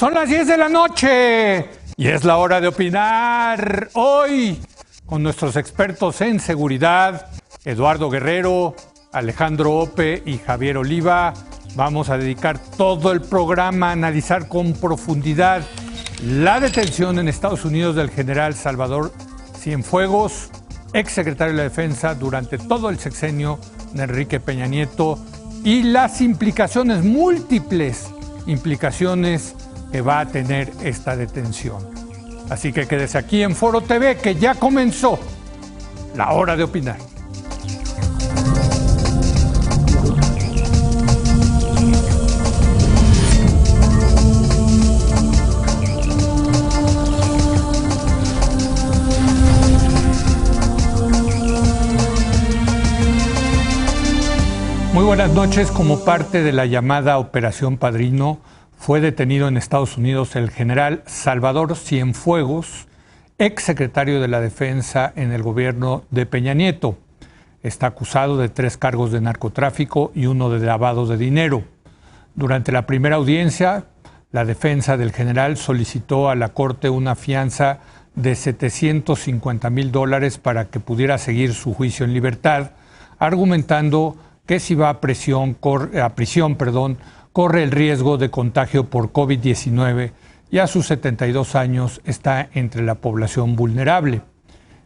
Son las 10 de la noche y es la hora de opinar. Hoy, con nuestros expertos en seguridad, Eduardo Guerrero, Alejandro Ope y Javier Oliva, vamos a dedicar todo el programa a analizar con profundidad la detención en Estados Unidos del general Salvador Cienfuegos, exsecretario de la Defensa durante todo el sexenio de Enrique Peña Nieto, y las implicaciones, múltiples implicaciones que va a tener esta detención. Así que quédese aquí en Foro TV, que ya comenzó la hora de opinar. Muy buenas noches. Como parte de la llamada Operación Padrino, fue detenido en Estados Unidos el general Salvador Cienfuegos, exsecretario de la Defensa en el gobierno de Peña Nieto. Está acusado de 3 cargos de narcotráfico y 1 de lavado de dinero. Durante la primera audiencia, la defensa del general solicitó a la Corte una fianza de $750,000 para que pudiera seguir su juicio en libertad, argumentando que si va a prisión, corre el riesgo de contagio por COVID-19 y a sus 72 años está entre la población vulnerable.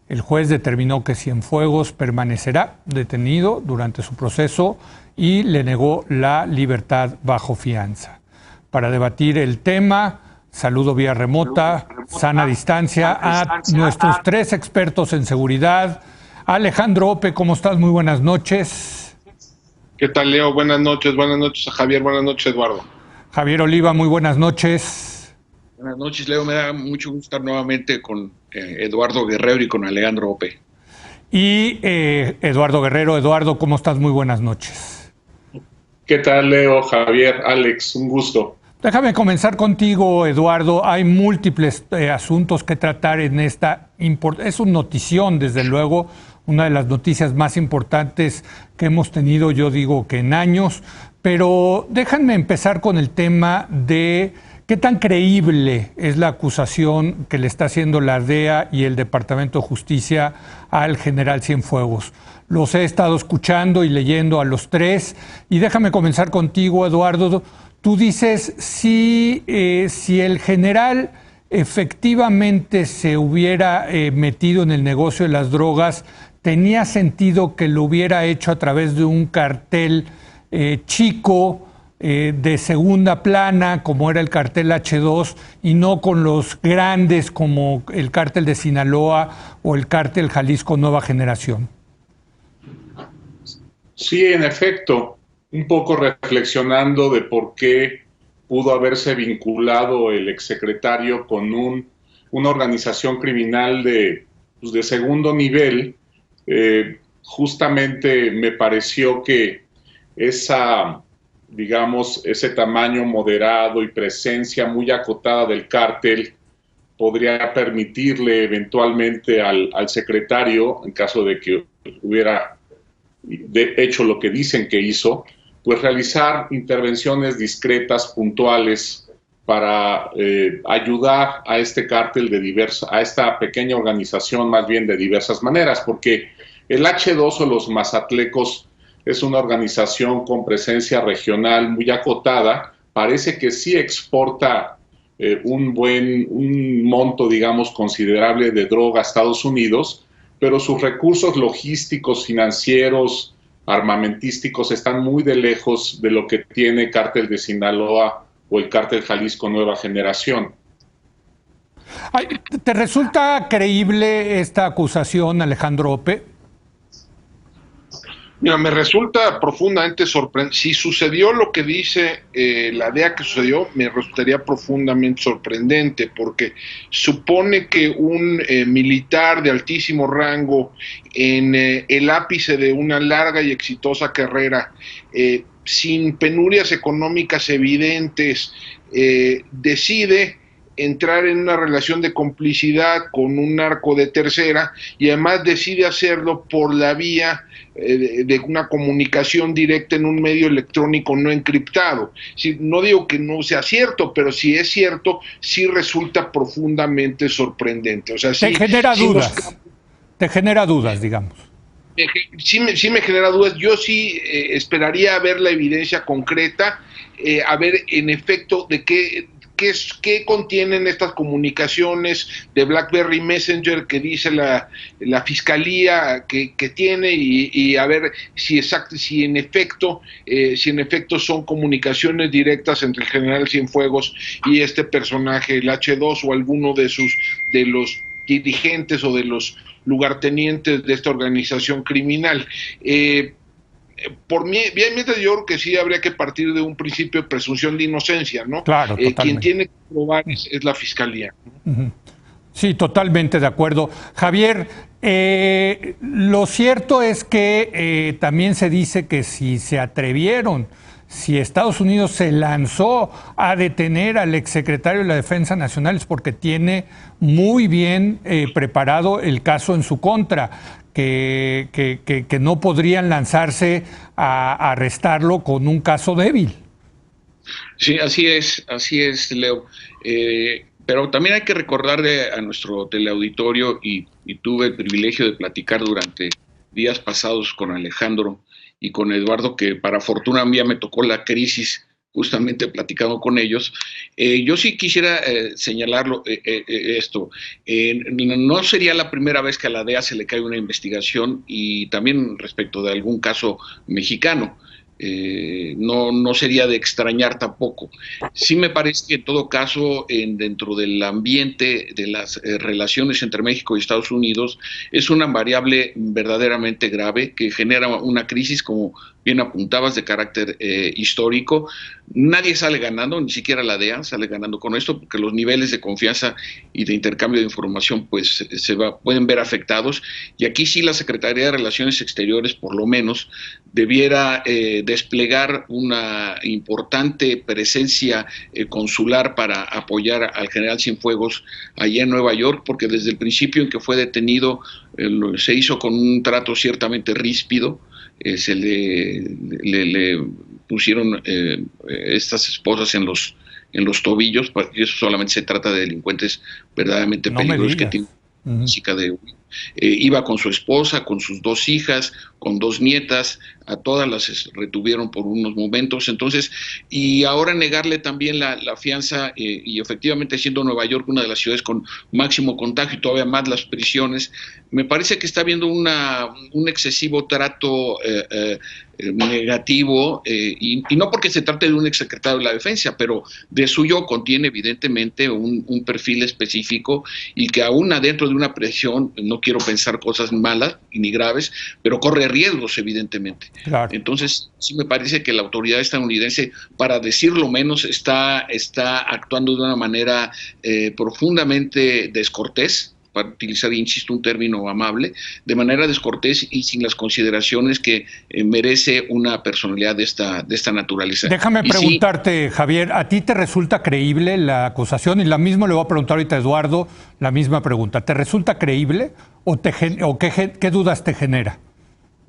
El juez determinó que Cienfuegos permanecerá detenido durante su proceso y le negó la libertad bajo fianza. Para debatir el tema, saludo vía remota, sana distancia, a nuestros 3 expertos en seguridad. Alejandro Ope, ¿cómo estás? Muy buenas noches. ¿Qué tal, Leo? Buenas noches a Javier, buenas noches, Eduardo. Javier Oliva, muy buenas noches. Buenas noches, Leo. Me da mucho gusto estar nuevamente con Eduardo Guerrero y con Alejandro Ope. Y Eduardo Guerrero. Eduardo, ¿cómo estás? Muy buenas noches. ¿Qué tal, Leo, Javier, Alex? Un gusto. Déjame comenzar contigo, Eduardo. Hay múltiples asuntos que tratar en esta. Es una notición, desde luego, una de las noticias más importantes que hemos tenido, yo digo que en años, pero déjenme empezar con el tema de qué tan creíble es la acusación que le está haciendo la DEA y el Departamento de Justicia al general Cienfuegos. Los he estado escuchando y leyendo a los 3, y déjame comenzar contigo, Eduardo. Tú dices, si el general efectivamente se hubiera metido en el negocio de las drogas, tenía sentido que lo hubiera hecho a través de un cartel chico, de segunda plana, como era el cartel H2, y no con los grandes como el cártel de Sinaloa o el cártel Jalisco Nueva Generación. Sí, en efecto, un poco reflexionando de por qué pudo haberse vinculado el exsecretario con una organización criminal de segundo nivel. Justamente me pareció que ese tamaño moderado y presencia muy acotada del cártel podría permitirle eventualmente al secretario, en caso de que hubiera hecho lo que dicen que hizo, pues realizar intervenciones discretas, puntuales, para ayudar a este cártel a esta pequeña organización más bien de diversas maneras, porque el H2 o los mazatlecos es una organización con presencia regional muy acotada. Parece que sí exporta un monto, digamos, considerable de droga a Estados Unidos, pero sus recursos logísticos, financieros, armamentísticos están muy de lejos de lo que tiene el cártel de Sinaloa o el cártel Jalisco Nueva Generación. ¿Te resulta creíble esta acusación, Alejandro Ope? Mira, me resulta profundamente sorprendente. Si sucedió lo que dice la DEA que sucedió, me resultaría profundamente sorprendente, porque supone que un militar de altísimo rango en el ápice de una larga y exitosa carrera, sin penurias económicas evidentes, decide entrar en una relación de complicidad con un narco de tercera y además decide hacerlo por la vía de una comunicación directa en un medio electrónico no encriptado. Sí, no digo que no sea cierto, pero si es cierto, sí resulta profundamente sorprendente. O sea, te genera dudas. Te genera dudas, digamos. Sí me genera dudas. Yo sí esperaría ver la evidencia concreta, a ver en efecto de qué contienen estas comunicaciones de BlackBerry Messenger que dice la fiscalía que tiene y a ver si en efecto son comunicaciones directas entre el general Cienfuegos y este personaje, el H2, o alguno de los dirigentes o de los lugartenientes de esta organización criminal. Por mí, bien, yo creo que sí habría que partir de un principio de presunción de inocencia, ¿no? Claro, quien tiene que probar es la fiscalía. Uh-huh. Sí, totalmente de acuerdo. Javier, lo cierto es que también se dice que si se atrevieron, si Estados Unidos se lanzó a detener al exsecretario de la Defensa Nacional es porque tiene muy bien preparado el caso en su contra, que no podrían lanzarse a arrestarlo con un caso débil. Sí, así es, Leo. Pero también hay que recordarle a nuestro teleauditorio, y tuve el privilegio de platicar durante días pasados con Alejandro y con Eduardo, que para fortuna mía me tocó la crisis justamente platicando con ellos. Yo sí quisiera señalarlo esto. No sería la primera vez que a la DEA se le cae una investigación, y también respecto de algún caso mexicano. No sería de extrañar tampoco. Sí me parece que en todo caso, dentro del ambiente de las relaciones entre México y Estados Unidos, es una variable verdaderamente grave que genera una crisis, como bien apuntabas, de carácter histórico. Nadie sale ganando, ni siquiera la DEA sale ganando con esto, porque los niveles de confianza y de intercambio de información pues pueden ver afectados, y aquí sí la Secretaría de Relaciones Exteriores por lo menos debiera desplegar una importante presencia consular para apoyar al general Cienfuegos allá en Nueva York, porque desde el principio en que fue detenido se hizo con un trato ciertamente ríspido. Se le pusieron estas esposas en los tobillos, y eso solamente se trata de delincuentes verdaderamente peligrosos que tienen música de iba con su esposa, con sus 2 hijas, con 2 nietas, a todas las retuvieron por unos momentos. Entonces, y ahora negarle también la fianza, y efectivamente siendo Nueva York una de las ciudades con máximo contagio y todavía más las prisiones, me parece que está habiendo un excesivo trato negativo, y no porque se trate de un exsecretario de la Defensa, pero de suyo contiene evidentemente un perfil específico, y que aún adentro de una presión, no quiero pensar cosas malas ni graves, pero corre riesgos evidentemente. Claro. Entonces sí me parece que la autoridad estadounidense, para decirlo menos, está actuando de una manera profundamente descortés, para utilizar, insisto, un término amable, de manera descortés y sin las consideraciones que merece una personalidad de esta naturaleza. Déjame preguntarte, Javier, ¿a ti te resulta creíble la acusación? Y la misma le voy a preguntar ahorita a Eduardo, la misma pregunta. ¿Te resulta creíble o qué dudas te genera?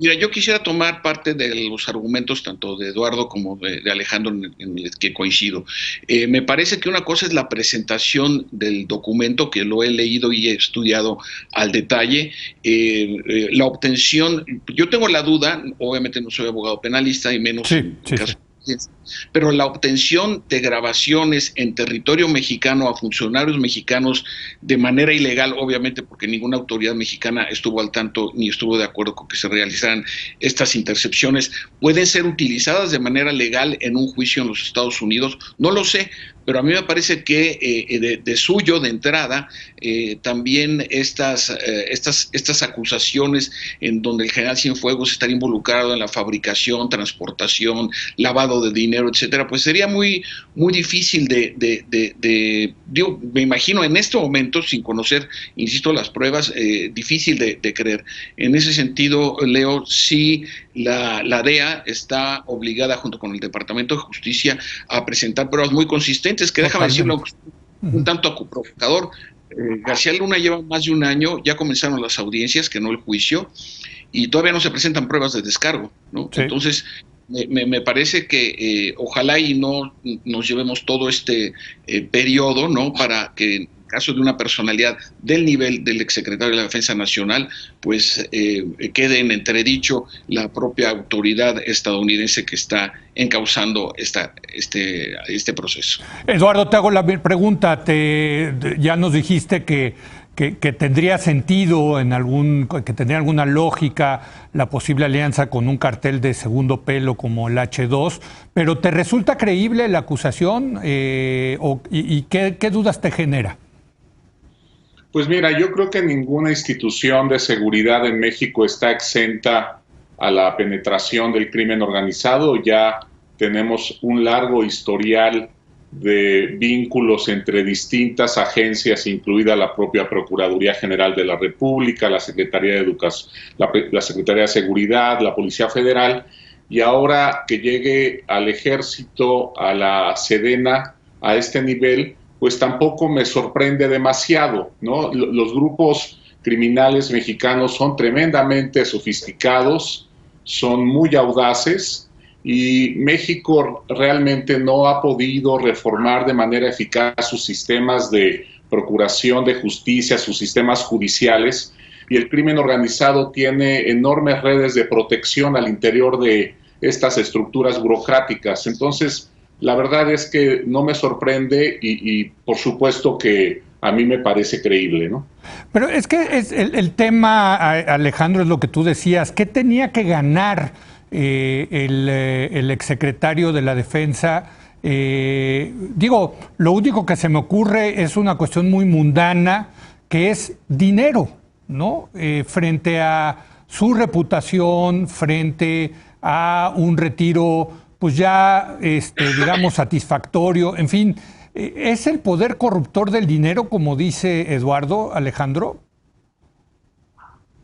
Mira, yo quisiera tomar parte de los argumentos tanto de Eduardo como de Alejandro, en el que coincido. Me parece que una cosa es la presentación del documento, que lo he leído y he estudiado al detalle. La obtención, yo tengo la duda, obviamente no soy abogado penalista y menos en caso. Pero la obtención de grabaciones en territorio mexicano a funcionarios mexicanos de manera ilegal, obviamente porque ninguna autoridad mexicana estuvo al tanto ni estuvo de acuerdo con que se realizaran estas intercepciones, pueden ser utilizadas de manera legal en un juicio en los Estados Unidos. No lo sé, pero a mí me parece que de suyo, de entrada, también estas acusaciones en donde el general Cienfuegos estaría involucrado en la fabricación, transportación, lavado de dinero, etcétera, pues sería muy difícil digo, me imagino en este momento, sin conocer, insisto, las pruebas, difícil de creer. En ese sentido, Leo, sí, la DEA está obligada, junto con el Departamento de Justicia, a presentar pruebas muy consistentes, que déjame decirlo, un tanto provocador. García Luna lleva más de un año, ya comenzaron las audiencias, que no el juicio, y todavía no se presentan pruebas de descargo, ¿no? Sí. Entonces, me parece que ojalá y no nos llevemos todo este periodo, ¿no? Para que en caso de una personalidad del nivel del exsecretario de la Defensa Nacional, pues quede en entredicho la propia autoridad estadounidense que está encauzando este proceso. Eduardo, te hago la pregunta. Ya nos dijiste que tendría sentido, que tendría alguna lógica la posible alianza con un cartel de segundo pelo como el H2, pero ¿te resulta creíble la acusación y qué dudas te genera? Pues mira, yo creo que ninguna institución de seguridad en México está exenta a la penetración del crimen organizado. Ya tenemos un largo historial de vínculos entre distintas agencias, incluida la propia Procuraduría General de la República, la Secretaría de Educación, la Secretaría de Seguridad, la Policía Federal, y ahora que llegue al Ejército, a la Sedena, a este nivel, pues tampoco me sorprende demasiado, ¿no? Los grupos criminales mexicanos son tremendamente sofisticados, son muy audaces, y México realmente no ha podido reformar de manera eficaz sus sistemas de procuración de justicia, sus sistemas judiciales, y el crimen organizado tiene enormes redes de protección al interior de estas estructuras burocráticas. Entonces, la verdad es que no me sorprende y por supuesto que a mí me parece creíble, ¿no? Pero es que el tema, Alejandro, es lo que tú decías. ¿Qué tenía que ganar el exsecretario de la Defensa? Lo único que se me ocurre es una cuestión muy mundana, que es dinero, ¿no? Frente a su reputación, frente a un retiro pues ya, digamos, satisfactorio, en fin, ¿es el poder corruptor del dinero, como dice Eduardo, Alejandro?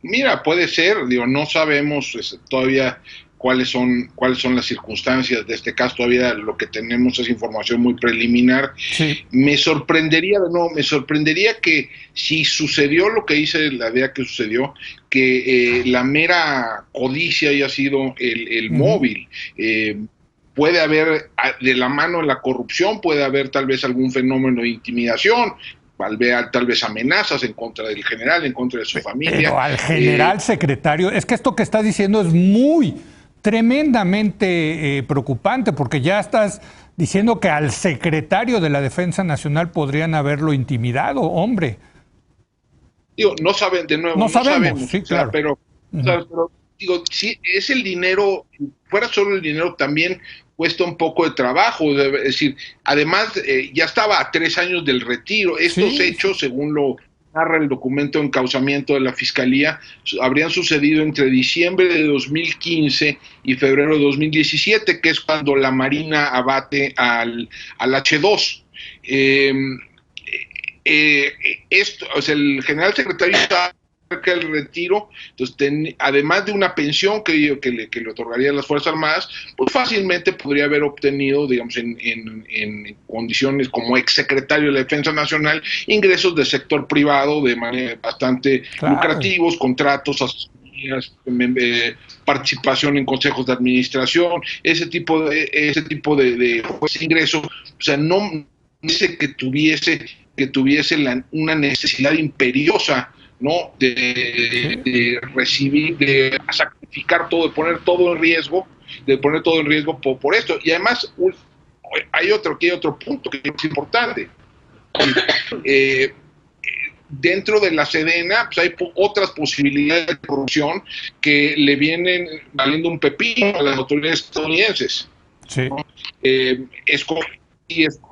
Mira, puede ser, no sabemos todavía cuáles son las circunstancias de este caso, todavía lo que tenemos es información muy preliminar. Sí. Me sorprendería que si sucedió lo que dice la DEA que sucedió, que la mera codicia haya sido el móvil. Puede haber, de la mano de la corrupción, puede haber tal vez algún fenómeno de intimidación, tal vez amenazas en contra del general, en contra de su familia. Pero al general secretario, es que esto que estás diciendo es tremendamente preocupante, porque ya estás diciendo que al secretario de la Defensa Nacional podrían haberlo intimidado, hombre. No saben, de nuevo, no sabemos, sí, claro. Pero si es el dinero, fuera solo el dinero, también cuesta un poco de trabajo, es decir, además ya estaba a 3 años del retiro. Estos hechos, según lo narra el documento de encauzamiento de la Fiscalía, habrían sucedido entre diciembre de 2015 y febrero de 2017, que es cuando la Marina abate al H2. El general secretario está cerca del retiro, entonces además de una pensión que le otorgaría a las Fuerzas Armadas, pues fácilmente podría haber obtenido, digamos, en condiciones como exsecretario de la Defensa Nacional, ingresos del sector privado de manera bastante lucrativos, contratos, asesorías, participación en consejos de administración, ese tipo de ingresos. O sea, no dice que tuviese una necesidad imperiosa, ¿no? De recibir, de sacrificar todo, de poner todo en riesgo por esto. Y además hay otro punto que es importante. Dentro de la Sedena, pues hay otras posibilidades de corrupción que le vienen valiendo un pepino a las autoridades estadounidenses. Sí. ¿No?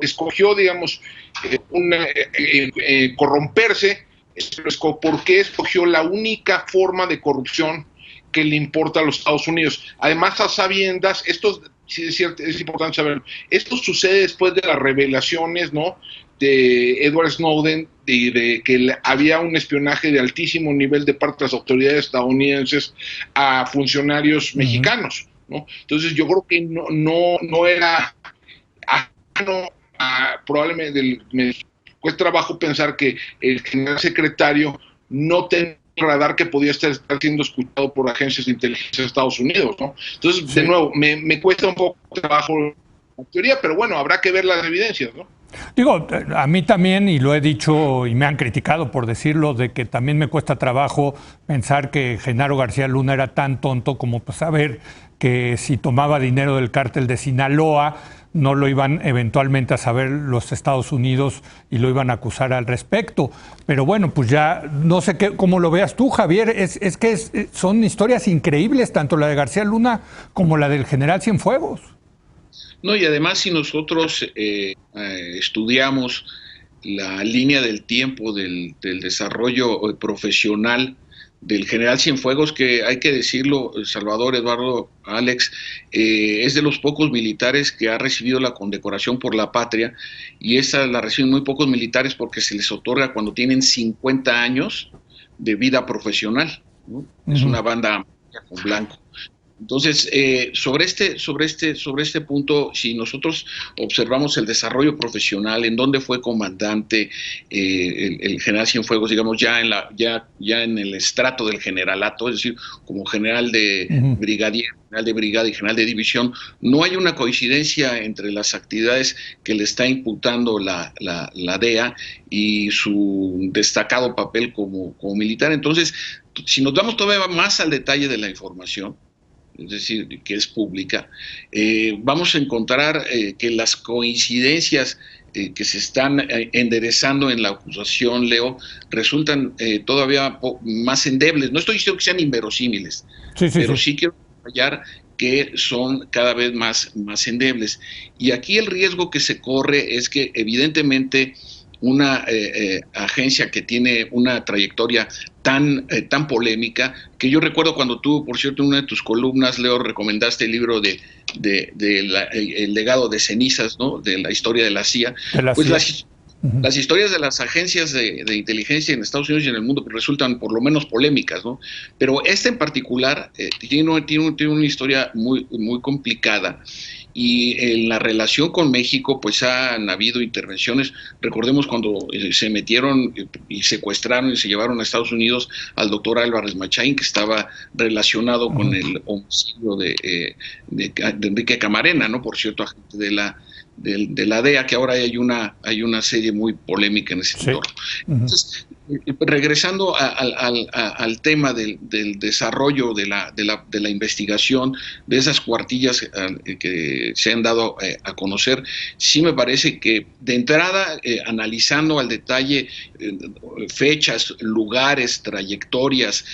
Escogió, digamos, corromperse. ¿Por qué escogió la única forma de corrupción que le importa a los Estados Unidos? Además, a sabiendas, sí es cierto, es importante saberlo, esto sucede después de las revelaciones, ¿no?, de Edward Snowden, de que había un espionaje de altísimo nivel de parte de las autoridades estadounidenses a funcionarios mexicanos, ¿no? Entonces yo creo que no era probablemente cuesta trabajo pensar que el general secretario no tenía radar que podía estar siendo escuchado por agencias de inteligencia de Estados Unidos, ¿no? Entonces, sí, de nuevo, me cuesta un poco trabajo la teoría, pero bueno, habrá que ver las evidencias, ¿no? Digo, a mí también, y lo he dicho y me han criticado por decirlo, de que también me cuesta trabajo pensar que Genaro García Luna era tan tonto como pues, saber que si tomaba dinero del cártel de Sinaloa, no lo iban eventualmente a saber los Estados Unidos y lo iban a acusar al respecto. Pero bueno, pues ya no sé cómo lo veas tú, Javier. Es que son historias increíbles, tanto la de García Luna como la del general Cienfuegos. No, y además si nosotros estudiamos la línea del tiempo del desarrollo profesional del general Cienfuegos, que hay que decirlo, Salvador, Eduardo, Alex, es de los pocos militares que ha recibido la condecoración por la patria, y esa la reciben muy pocos militares porque se les otorga cuando tienen 50 años de vida profesional, ¿no? Es una banda con blanco. Entonces, sobre este punto, si nosotros observamos el desarrollo profesional, en dónde fue comandante el general Cienfuegos, digamos, ya en el estrato del generalato, es decir, como general de brigadier, general de brigada y general de división, no hay una coincidencia entre las actividades que le está imputando la DEA y su destacado papel como militar. Entonces, si nos damos todavía más al detalle de la información, es decir, que es pública, vamos a encontrar que las coincidencias que se están enderezando en la acusación, Leo, resultan todavía más endebles. No estoy diciendo que sean inverosímiles, pero sí quiero subrayar que son cada vez más endebles. Y aquí el riesgo que se corre es que evidentemente una agencia que tiene una trayectoria tan polémica, que yo recuerdo cuando tú, por cierto, en una de tus columnas, Leo, recomendaste el libro de El legado de cenizas, ¿no? De la historia de la CIA. Las historias de las agencias de inteligencia en Estados Unidos y en el mundo resultan por lo menos polémicas, ¿no? Pero esta en particular tiene una historia muy complicada, y en la relación con México pues han habido intervenciones. Recordemos cuando se metieron y secuestraron y se llevaron a Estados Unidos al doctor Álvarez Machain, que estaba relacionado con el homicidio de Enrique Camarena, ¿no? Por cierto, agente de la DEA, que ahora hay una serie muy polémica en ese entorno. Entonces, regresando al tema del desarrollo de la investigación, de esas cuartillas que se han dado a conocer, sí me parece que de entrada, analizando al detalle fechas, lugares, trayectorias,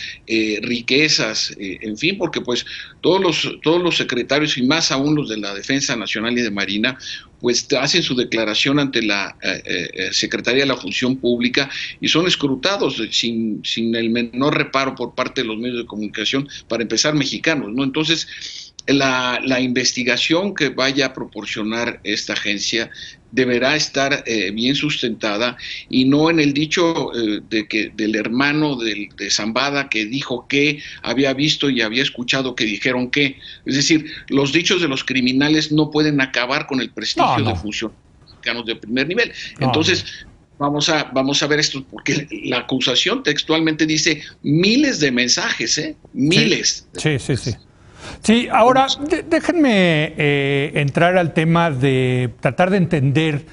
riquezas, en fin, porque pues todos los secretarios, y más aún los de la Defensa Nacional y de Marina, pues hacen su declaración ante la Secretaría de la Función Pública y son escrutados sin el menor reparo por parte de los medios de comunicación, para empezar mexicanos, ¿no? Entonces, la investigación que vaya a proporcionar esta agencia deberá estar bien sustentada, y no en el dicho del hermano de Zambada, que dijo que había visto y había escuchado que dijeron que. Es decir, los dichos de los criminales no pueden acabar con el prestigio de funcionarios de primer nivel. Entonces, vamos a ver esto, porque la acusación textualmente dice miles de mensajes, miles. Sí. Sí, ahora déjenme entrar al tema de tratar de entender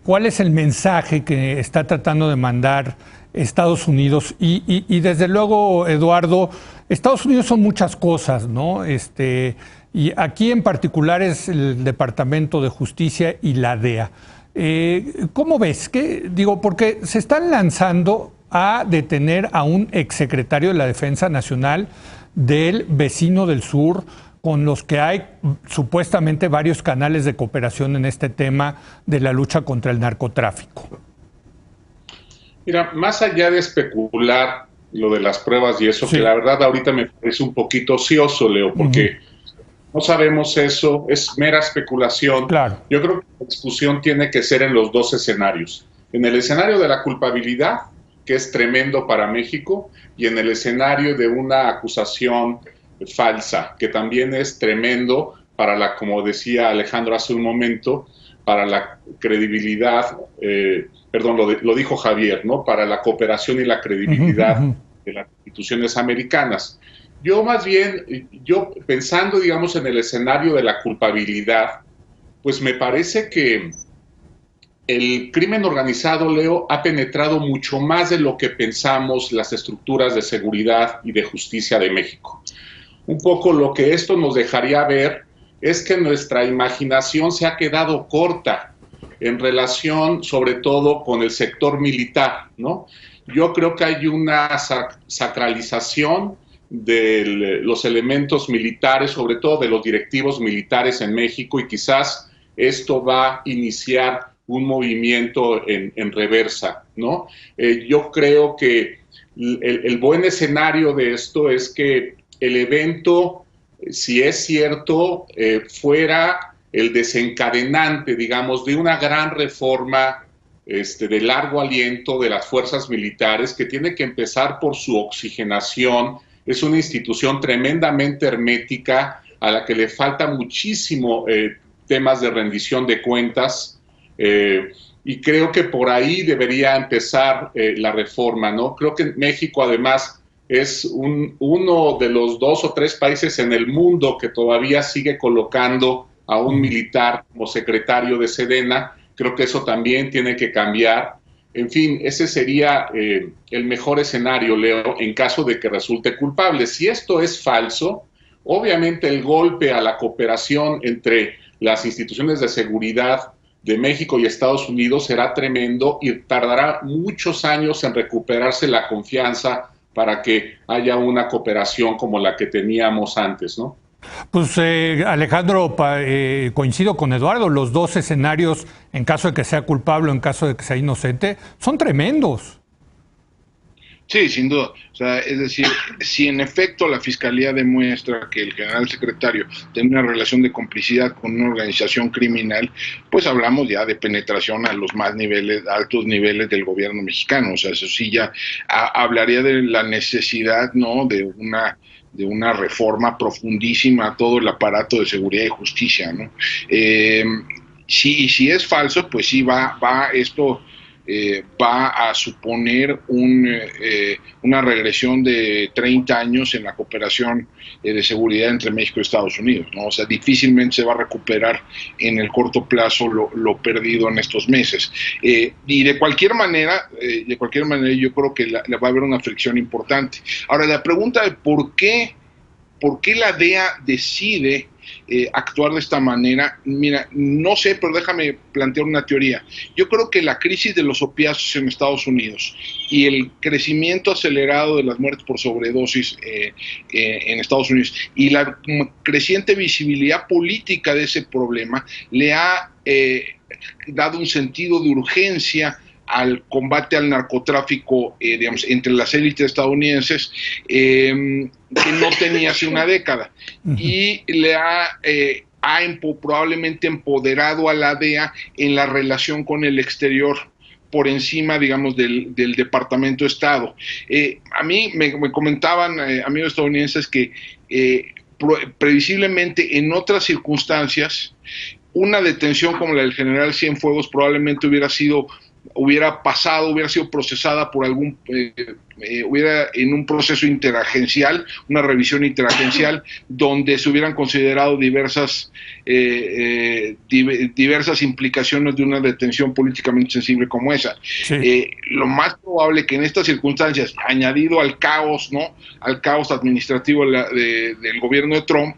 cuál es el mensaje que está tratando de mandar Estados Unidos. Y desde luego, Eduardo, Estados Unidos son muchas cosas, ¿no? Y aquí en particular es el Departamento de Justicia y la DEA. ¿Cómo ves? Porque se están lanzando a detener a un exsecretario de la Defensa Nacional del vecino del sur, con los que hay supuestamente varios canales de cooperación en este tema de la lucha contra el narcotráfico. Mira, más allá de especular lo de las pruebas y eso, que la verdad ahorita me parece un poquito ocioso, Leo, porque no sabemos eso, es mera especulación. Claro. Yo creo que la discusión tiene que ser en los dos escenarios. En el escenario de la culpabilidad, que es tremendo para México, y en el escenario de una acusación falsa, que también es tremendo para como decía Alejandro hace un momento, para la credibilidad, lo dijo Javier, ¿no? Para la cooperación y la credibilidad de las instituciones americanas. Yo más bien, pensando, digamos, en el escenario de la culpabilidad, pues me parece que el crimen organizado, Leo, ha penetrado mucho más de lo que pensamos las estructuras de seguridad y de justicia de México. Un poco lo que esto nos dejaría ver es que nuestra imaginación se ha quedado corta en relación, sobre todo, con el sector militar, ¿no? Yo creo que hay una sacralización de los elementos militares, sobre todo de los directivos militares en México, y quizás esto va a iniciar un movimiento en reversa, ¿no? Yo creo que el buen escenario de esto es que el evento, si es cierto, fuera el desencadenante, digamos, de una gran reforma de largo aliento de las fuerzas militares, que tiene que empezar por su oxigenación. Es una institución tremendamente hermética a la que le falta muchísimo temas de rendición de cuentas, y creo que por ahí debería empezar la reforma, ¿no? Creo que México, además, es uno de los 2 o 3 países en el mundo que todavía sigue colocando a un militar como secretario de Sedena. Creo que eso también tiene que cambiar. En fin, ese sería el mejor escenario, Leo, en caso de que resulte culpable. Si esto es falso, obviamente el golpe a la cooperación entre las instituciones de seguridad de México y Estados Unidos será tremendo y tardará muchos años en recuperarse la confianza para que haya una cooperación como la que teníamos antes, ¿no? Pues Alejandro, coincido con Eduardo, los 2 escenarios, en caso de que sea culpable o en caso de que sea inocente, son tremendos. Sí, sin duda. O sea, es decir, si en efecto la Fiscalía demuestra que el general secretario tiene una relación de complicidad con una organización criminal, pues hablamos ya de penetración a los más altos niveles del gobierno mexicano. O sea, eso sí ya hablaría de la necesidad, ¿no?, de una reforma profundísima a todo el aparato de seguridad y justicia, ¿no? Si es falso, pues sí esto va a suponer una regresión de 30 años en la cooperación de seguridad entre México y Estados Unidos, ¿no? O sea, difícilmente se va a recuperar en el corto plazo lo perdido en estos meses. Y de cualquier manera, yo creo que va a haber una fricción importante. Ahora, la pregunta de por qué la DEA decide actuar de esta manera, mira, no sé, pero déjame plantear una teoría. Yo creo que la crisis de los opiáceos en Estados Unidos y el crecimiento acelerado de las muertes por sobredosis en Estados Unidos y la creciente visibilidad política de ese problema le ha dado un sentido de urgencia al combate al narcotráfico, digamos, entre las élites estadounidenses, que no tenía hace una década. Y le ha probablemente empoderado a la DEA en la relación con el exterior, por encima, digamos, del Departamento de Estado. A mí me comentaban amigos estadounidenses que previsiblemente en otras circunstancias una detención como la del general Cienfuegos probablemente hubiera sido procesada por hubiera en un proceso interagencial, una revisión interagencial, donde se hubieran considerado diversas implicaciones de una detención políticamente sensible como esa. Sí. Lo más probable que en estas circunstancias, añadido al caos, ¿no?, al caos administrativo del gobierno de Trump,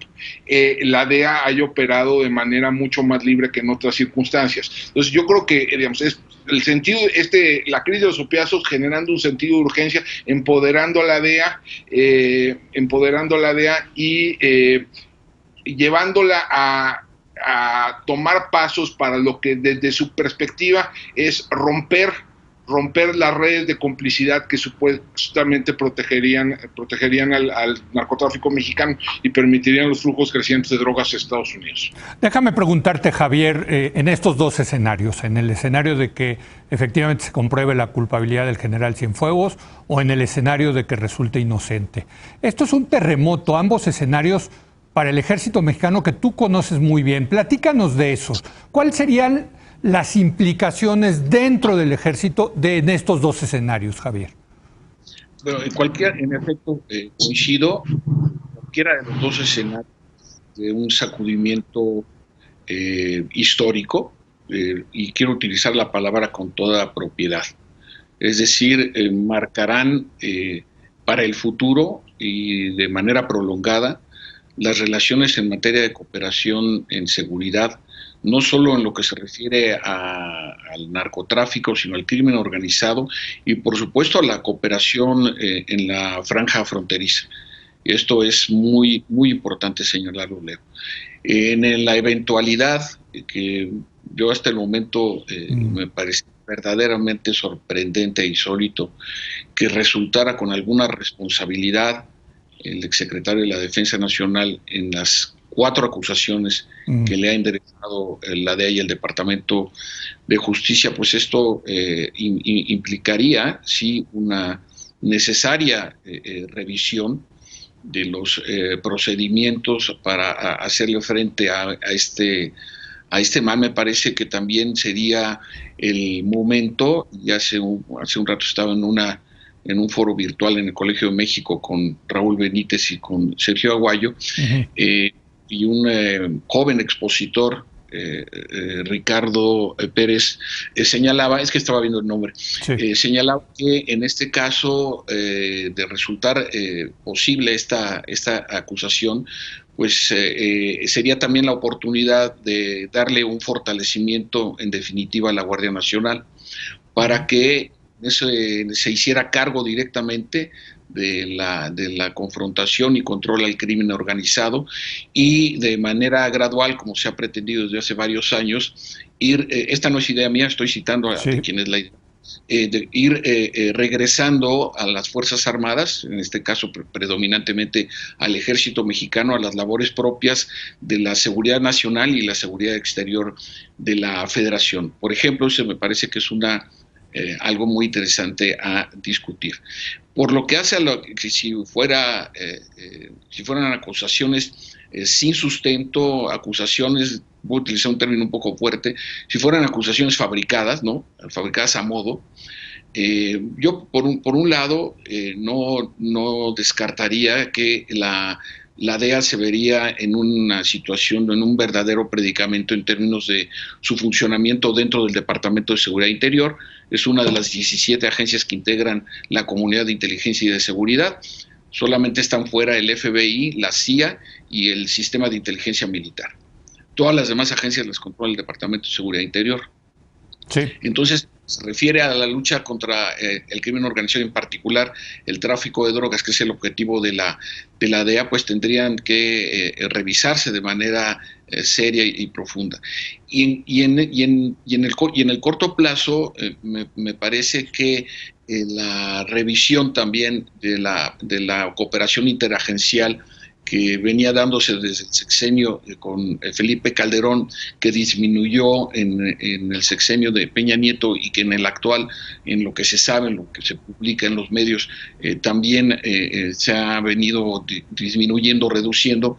la DEA haya operado de manera mucho más libre que en otras circunstancias. Entonces yo creo que, digamos, es el sentido, la crisis de los opiáceos generando un sentido de urgencia, empoderando a la DEA y llevándola a tomar pasos para lo que desde su perspectiva es romper las redes de complicidad que supuestamente protegerían al narcotráfico mexicano y permitirían los flujos crecientes de drogas a Estados Unidos. Déjame preguntarte, Javier, en estos 2 escenarios, en el escenario de que efectivamente se compruebe la culpabilidad del general Cienfuegos o en el escenario de que resulte inocente. Esto es un terremoto, ambos escenarios para el ejército mexicano que tú conoces muy bien. Platícanos de eso. ¿Cuáles serían las implicaciones dentro del ejército en estos dos escenarios, Javier? Bueno, en efecto, coincido, cualquiera de los dos escenarios de un sacudimiento histórico, y quiero utilizar la palabra con toda propiedad. Es decir, marcarán para el futuro y de manera prolongada las relaciones en materia de cooperación en seguridad, no solo en lo que se refiere al narcotráfico, sino al crimen organizado y, por supuesto, a la cooperación en la franja fronteriza. Esto es muy, muy importante señalarlo, Leo. En la eventualidad que yo hasta el momento me parece verdaderamente sorprendente e insólito que resultara con alguna responsabilidad el exsecretario de la Defensa Nacional en las 4 acusaciones que le ha enderezado la DEA y el Departamento de Justicia, pues esto implicaría, sí, una necesaria revisión de los procedimientos para hacerle frente a este mal. Me parece que también sería el momento, y hace un rato estaba en un foro virtual en el Colegio de México con Raúl Benítez y con Sergio Aguayo, y un joven expositor, Ricardo Pérez, señalaba, es que estaba viendo el nombre, sí. Señalaba que en este caso de resultar posible esta acusación, pues sería también la oportunidad de darle un fortalecimiento en definitiva a la Guardia Nacional para que se hiciera cargo directamente de la confrontación y control al crimen organizado y de manera gradual, como se ha pretendido desde hace varios años, esta no es idea mía, estoy citando a quien es la idea, de ir regresando a las Fuerzas Armadas, en este caso predominantemente al Ejército Mexicano, a las labores propias de la seguridad nacional y la seguridad exterior de la Federación. Por ejemplo, eso me parece que es algo muy interesante a discutir. Por lo que hace a lo que si fueran acusaciones sin sustento, acusaciones, voy a utilizar un término un poco fuerte, si fueran acusaciones fabricadas, ¿no? Fabricadas a modo, yo por un lado no descartaría que la DEA se vería en una situación, en un verdadero predicamento en términos de su funcionamiento dentro del Departamento de Seguridad Interior. Es una de las 17 agencias que integran la Comunidad de Inteligencia y de Seguridad. Solamente están fuera el FBI, la CIA y el Sistema de Inteligencia Militar. Todas las demás agencias las controla el Departamento de Seguridad Interior. Sí. Entonces, se refiere a la lucha contra el crimen organizado, en particular el tráfico de drogas, que es el objetivo de la DEA, pues tendrían que revisarse de manera seria y profunda. Y en el corto plazo, me parece que la revisión también de la cooperación interagencial que venía dándose desde el sexenio con Felipe Calderón, que disminuyó en el sexenio de Peña Nieto y que en el actual, en lo que se sabe, en lo que se publica en los medios, también se ha venido disminuyendo, reduciendo,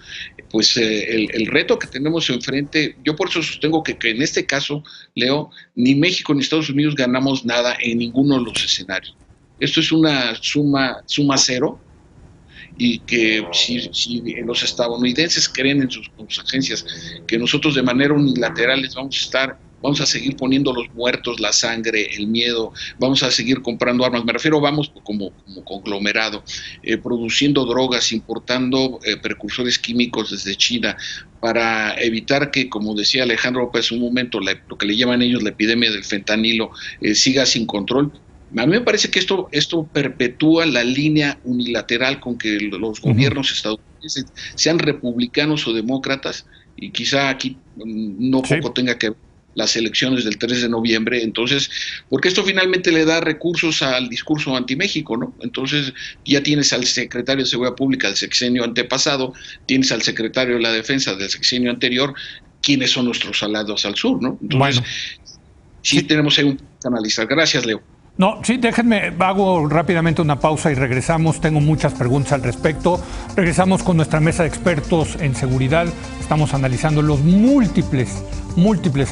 pues el reto que tenemos enfrente. Yo por eso sostengo que en este caso, Leo, ni México ni Estados Unidos ganamos nada en ninguno de los escenarios. Esto es una suma cero, y que si los estadounidenses creen en sus agencias que nosotros de manera unilateral les vamos a seguir poniendo los muertos, la sangre, el miedo, vamos a seguir comprando armas, me refiero, vamos como conglomerado, produciendo drogas, importando precursores químicos desde China, para evitar que, como decía Alejandro López un momento, lo que le llaman ellos la epidemia del fentanilo, siga sin control. A mí me parece que esto perpetúa la línea unilateral con que los gobiernos estadounidenses, sean republicanos o demócratas, y quizá aquí poco tenga que ver las elecciones del 3 de noviembre, entonces, porque esto finalmente le da recursos al discurso anti-México, ¿no? Entonces ya tienes al secretario de Seguridad Pública del sexenio antepasado, tienes al secretario de la Defensa del sexenio anterior, ¿quiénes son nuestros aliados al sur, no? Entonces, sí tenemos ahí un punto que analizar. Gracias, Leo. No, sí, déjenme, hago rápidamente una pausa y regresamos. Tengo muchas preguntas al respecto. Regresamos con nuestra mesa de expertos en seguridad. Estamos analizando los múltiples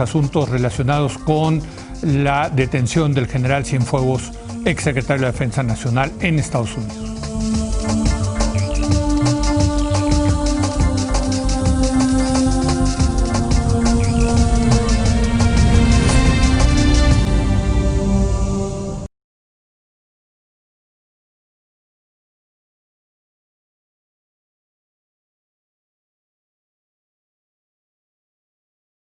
asuntos relacionados con la detención del general Cienfuegos, exsecretario de Defensa Nacional en Estados Unidos.